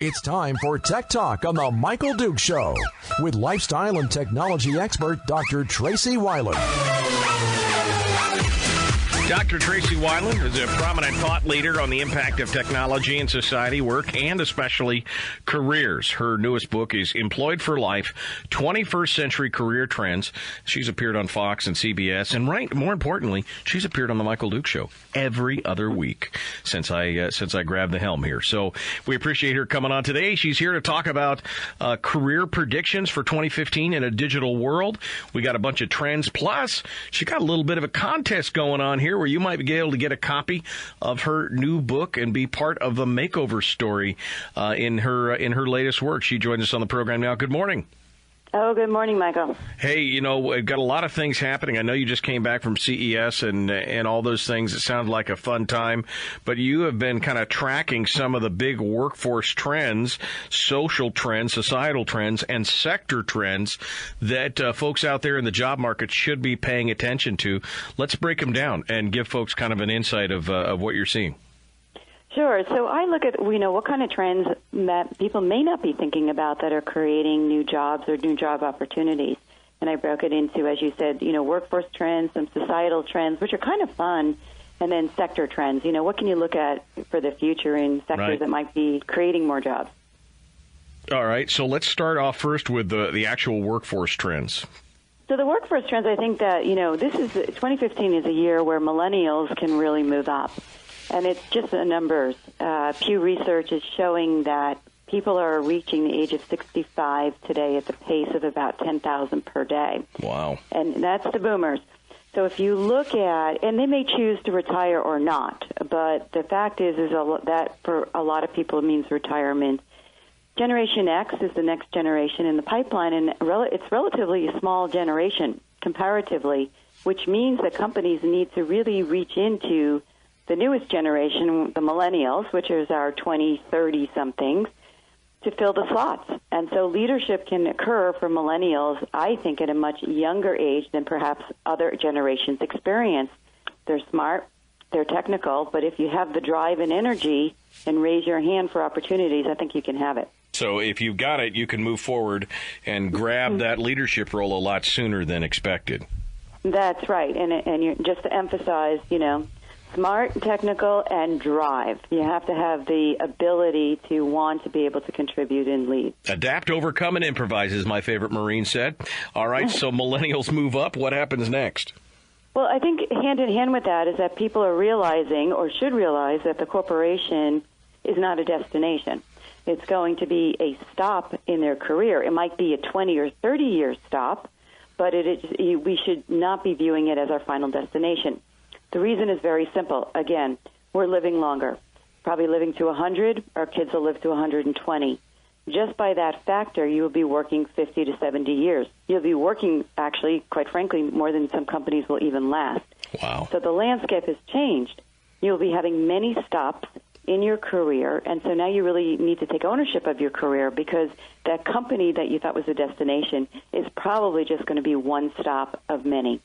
It's time for Tech Talk on the Michael Duke Show with lifestyle and technology expert Dr. Tracey Wilen. Dr. Tracey Wilen is a prominent thought leader on the impact of technology in society, work, and especially careers. Her newest book is Employed for Life, 21st Century Career Trends. She's appeared on Fox and CBS, and more importantly, she's appeared on the Michael Duke Show every other week since I grabbed the helm here. So we appreciate her coming on today. She's here to talk about career predictions for 2015 in a digital world. We got a bunch of trends, plus she got a little bit of a contest going on here where you might be able to get a copy of her new book and be part of the makeover story in her latest work. She joins us on the program now. Good morning. Oh, good morning, Michael. Hey, we've got a lot of things happening. I know you just came back from CES and all those things. It sounded like a fun time, but you have been kind of tracking some of the big workforce trends, social trends, societal trends, and sector trends that folks out there in the job market should be paying attention to. Let's break them down and give folks kind of an insight of what you're seeing. Sure. So I look at, what kind of trends that people may not be thinking about that are creating new jobs or new job opportunities. And I broke it into, as you said, workforce trends, some societal trends, which are kind of fun, and then sector trends. What can you look at for the future in sectors that might be creating more jobs? All right. So let's start off first with the actual workforce trends. So the workforce trends, I think that, 2015 is a year where millennials can really move up. And it's just the numbers. Pew Research is showing that people are reaching the age of 65 today at the pace of about 10,000 per day. Wow. And that's the boomers. So if you look at, and they may choose to retire or not, but the fact is that for a lot of people it means retirement. Generation X is the next generation in the pipeline, and it's relatively a small generation comparatively, which means that companies need to really reach into the newest generation, the millennials, which is our 20, 30-somethings, to fill the slots. And so leadership can occur for millennials, I think, at a much younger age than perhaps other generations experience. They're smart, they're technical, but if you have the drive and energy and raise your hand for opportunities, I think you can have it. So if you've got it, you can move forward and grab that leadership role a lot sooner than expected. That's right. And you're, just to emphasize, smart, technical, and drive. You have to have the ability to want to be able to contribute and lead. Adapt, overcome, and improvise, as my favorite Marine said. All right, so millennials move up. What happens next? Well, I think hand in hand with that is that people are realizing, or should realize, that the corporation is not a destination. It's going to be a stop in their career. It might be a 20 or 30-year stop, but we should not be viewing it as our final destination. The reason is very simple. Again, we're living longer, probably living to 100. Our kids will live to 120. Just by that factor, you will be working 50 to 70 years. You'll be working, actually, quite frankly, more than some companies will even last. Wow. So the landscape has changed. You'll be having many stops in your career, and so now you really need to take ownership of your career, because that company that you thought was a destination is probably just going to be one stop of many.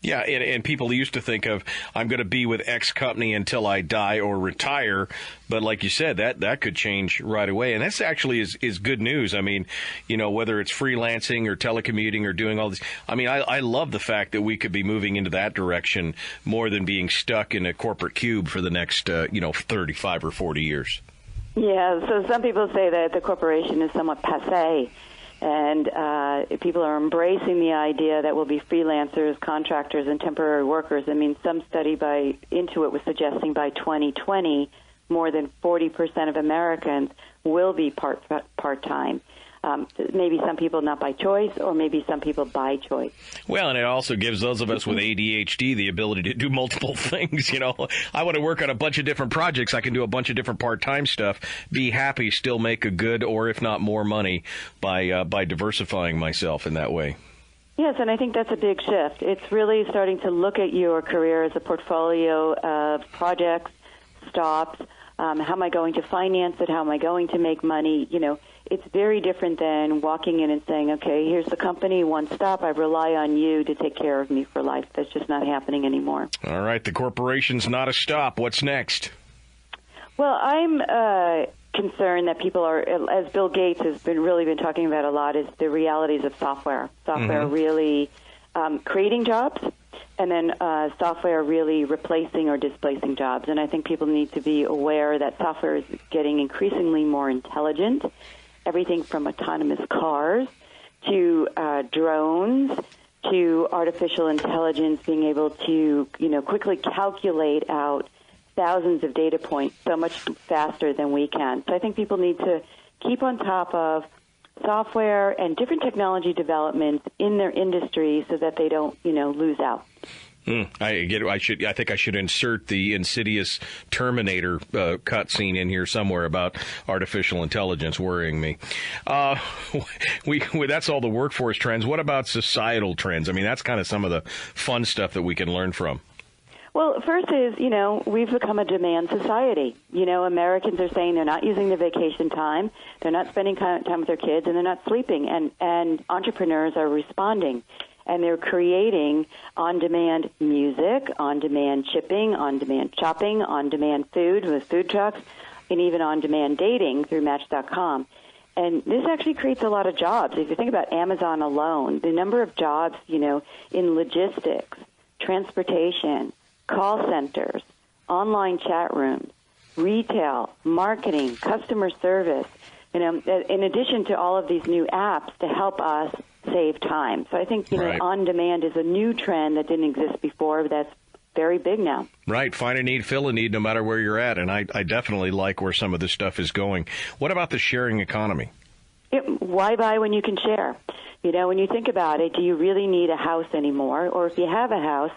Yeah, and people used to think of, I'm going to be with X company until I die or retire. But like you said, that could change right away. And that's actually is good news. I mean, whether it's freelancing or telecommuting or doing all this. I mean, I love the fact that we could be moving into that direction more than being stuck in a corporate cube for the next, 35 or 40 years. Yeah, so some people say that the corporation is somewhat passé. And people are embracing the idea that we'll be freelancers, contractors, and temporary workers. I mean, some study by Intuit was suggesting by 2020, more than 40% of Americans will be part-time. Maybe some people not by choice, or maybe some people by choice. Well, and it also gives those of us with ADHD the ability to do multiple things. I want to work on a bunch of different projects. I can do a bunch of different part-time stuff, be happy, still make a good, or if not more money by diversifying myself in that way. Yes, and I think that's a big shift. It's really starting to look at your career as a portfolio of projects, stops. How am I going to finance it? How am I going to make money? It's very different than walking in and saying, okay, here's the company, one stop. I rely on you to take care of me for life. That's just not happening anymore. All right. The corporation's not a stop. What's next? Well, I'm concern that people are, as Bill Gates has really been talking about a lot, is the realities of software. Software really creating jobs, and then software really replacing or displacing jobs. And I think people need to be aware that software is getting increasingly more intelligent. Everything from autonomous cars to drones to artificial intelligence being able to, quickly calculate out thousands of data points so much faster than we can. So I think people need to keep on top of software and different technology developments in their industry so that they don't, lose out. I get it. I think I should insert the Insidious Terminator cutscene in here somewhere about artificial intelligence worrying me. That's all the workforce trends. What about societal trends? I mean, that's kind of some of the fun stuff that we can learn from. Well, first is, we've become a demand society. Americans are saying they're not using their vacation time, they're not spending time with their kids, and they're not sleeping. And entrepreneurs are responding. And they're creating on-demand music, on-demand shipping, on-demand shopping, on-demand food with food trucks, and even on-demand dating through Match.com. And this actually creates a lot of jobs. If you think about Amazon alone, the number of jobs, in logistics, transportation, call centers, online chat rooms, retail, marketing, customer service, in addition to all of these new apps to help us save time. So I think, right. On-demand is a new trend that didn't exist before, but that's very big now. Right. Find a need, fill a need, no matter where you're at. And I definitely like where some of this stuff is going. What about the sharing economy? Why buy when you can share? When you think about it, do you really need a house anymore? Or if you have a house,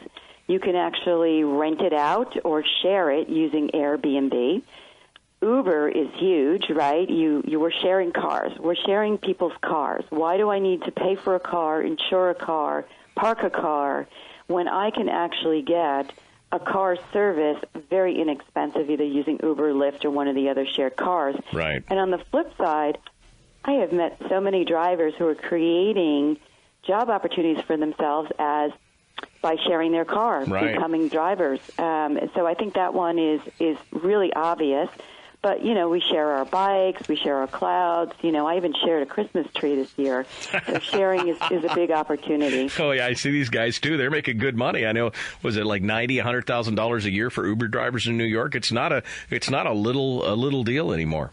you can actually rent it out or share it using Airbnb. Uber is huge, right? You were sharing cars. We're sharing people's cars. Why do I need to pay for a car, insure a car, park a car, when I can actually get a car service very inexpensive, either using Uber, Lyft, or one of the other shared cars? Right. And on the flip side, I have met so many drivers who are creating job opportunities for themselves by sharing their car, right. Becoming drivers. So I think that one is really obvious. But, we share our bikes, we share our clouds. I even shared a Christmas tree this year. So sharing is a big opportunity. Oh, yeah, I see these guys, too. They're making good money. I know, was it like $90,000, $100,000 a year for Uber drivers in New York? It's not a little deal anymore.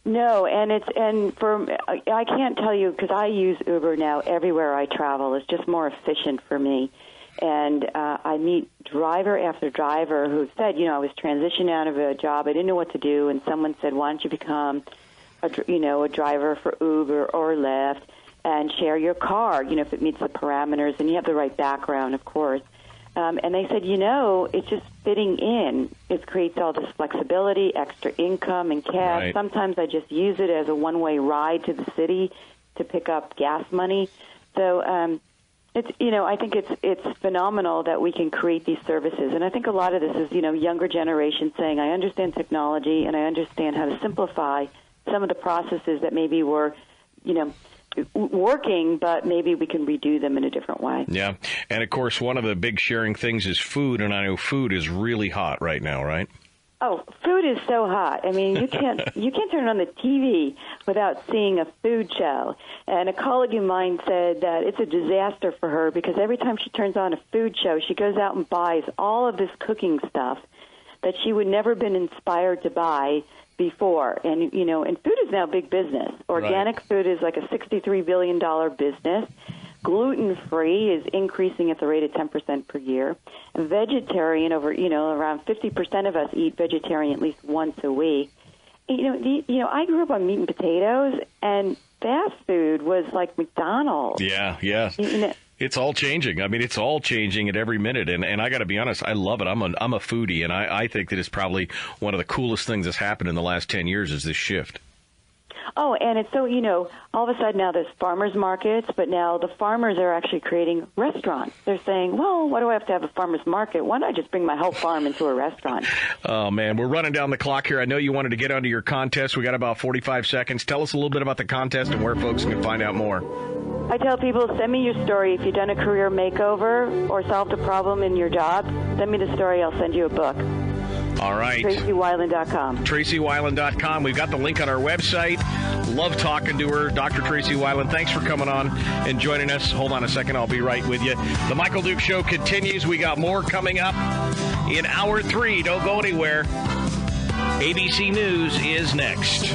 No, I can't tell you, because I use Uber now everywhere I travel. It's just more efficient for me. And I meet driver after driver who said, I was transitioning out of a job. I didn't know what to do. And someone said, why don't you become, a driver for Uber or Lyft and share your car, if it meets the parameters and you have the right background, of course. And they said, it's just fitting in. It creates all this flexibility, extra income and cash. Right. Sometimes I just use it as a one-way ride to the city to pick up gas money. So, I think it's phenomenal that we can create these services. And I think a lot of this is, younger generation saying, I understand technology and I understand how to simplify some of the processes that maybe were, working, but maybe we can redo them in a different way. Yeah. And, of course, one of the big sharing things is food. And I know food is really hot right now, right? Oh, food is so hot. I mean, you can't turn on the TV without seeing a food show. And a colleague of mine said that it's a disaster for her because every time she turns on a food show, she goes out and buys all of this cooking stuff that she would never been inspired to buy before. And, and food is now big business. Organic right. food is like a $63 billion business. Gluten-free is increasing at the rate of 10% per year. Vegetarian, around 50% of us eat vegetarian at least once a week. I grew up on meat and potatoes, and fast food was like McDonald's. Yeah. It's all changing. I mean, it's all changing at every minute. And I got to be honest, I love it. I'm a foodie, and I think that it's probably one of the coolest things that's happened in the last 10 years is this shift. Oh, and it's so, all of a sudden now there's farmers markets, but now the farmers are actually creating restaurants. They're saying, well, why do I have to have a farmer's market? Why don't I just bring my whole farm into a restaurant? Oh, man, we're running down the clock here. I know you wanted to get onto your contest. We got about 45 seconds. Tell us a little bit about the contest and where folks can find out more. I tell people, send me your story. If you've done a career makeover or solved a problem in your job, send me the story. I'll send you a book. All right. TraceyWilen.com. TraceyWilen.com. We've got the link on our website. Love talking to her. Dr. Tracey Wilen, thanks for coming on and joining us. Hold on a second. I'll be right with you. The Michael Duke Show continues. We got more coming up in Hour 3. Don't go anywhere. ABC News is next.